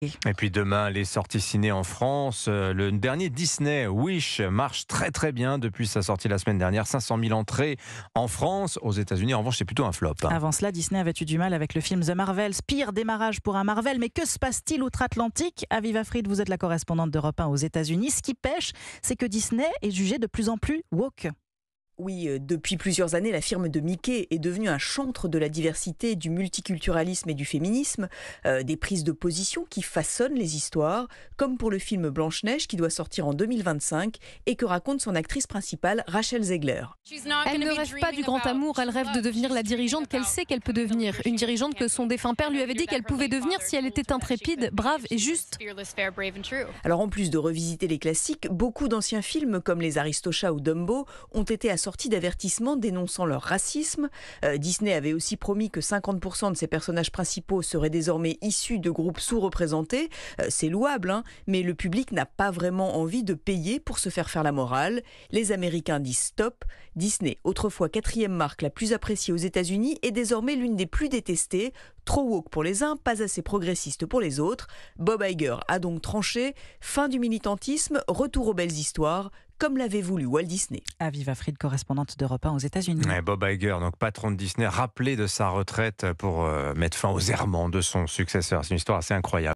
Et puis demain, les sorties ciné en France. Le dernier Disney, Wish, marche très très bien depuis sa sortie la semaine dernière. 500 000 entrées en France. Aux États-Unis, en revanche, c'est plutôt un flop. Avant cela, Disney avait eu du mal avec le film The Marvels. Pire démarrage pour un Marvel. Mais que se passe-t-il outre-Atlantique? Aviva Fried, vous êtes la correspondante d'Europe 1 aux États-Unis. Ce qui pêche, c'est que Disney est jugé de plus en plus woke. Oui, depuis plusieurs années, la firme de Mickey est devenue un chantre de la diversité, du multiculturalisme et du féminisme. Des prises de position qui façonnent les histoires, comme pour le film Blanche-Neige qui doit sortir en 2025 et que raconte son actrice principale Rachel Zegler. Elle ne rêve pas du grand amour, elle rêve de devenir la dirigeante qu'elle sait qu'elle peut devenir. Une dirigeante que son défunt père lui avait dit qu'elle pouvait devenir si elle était intrépide, brave et juste. Alors en plus de revisiter les classiques, beaucoup d'anciens films comme Les Aristochats ou Dumbo ont été assortis d'avertissements dénonçant leur racisme. Disney avait aussi promis que 50% de ses personnages principaux seraient désormais issus de groupes sous-représentés. C'est louable, hein, mais le public n'a pas vraiment envie de payer pour se faire la morale. Les Américains disent stop. Disney, autrefois quatrième marque la plus appréciée aux États-Unis, est désormais l'une des plus détestées. Trop woke pour les uns, pas assez progressiste pour les autres. Bob Iger a donc tranché. Fin du militantisme, retour aux belles histoires, comme l'avait voulu Walt Disney. Aviva Fried, correspondante d'Europe 1 aux États-Unis. Bob Iger, donc patron de Disney, rappelé de sa retraite pour mettre fin aux errements de son successeur. C'est une histoire assez incroyable.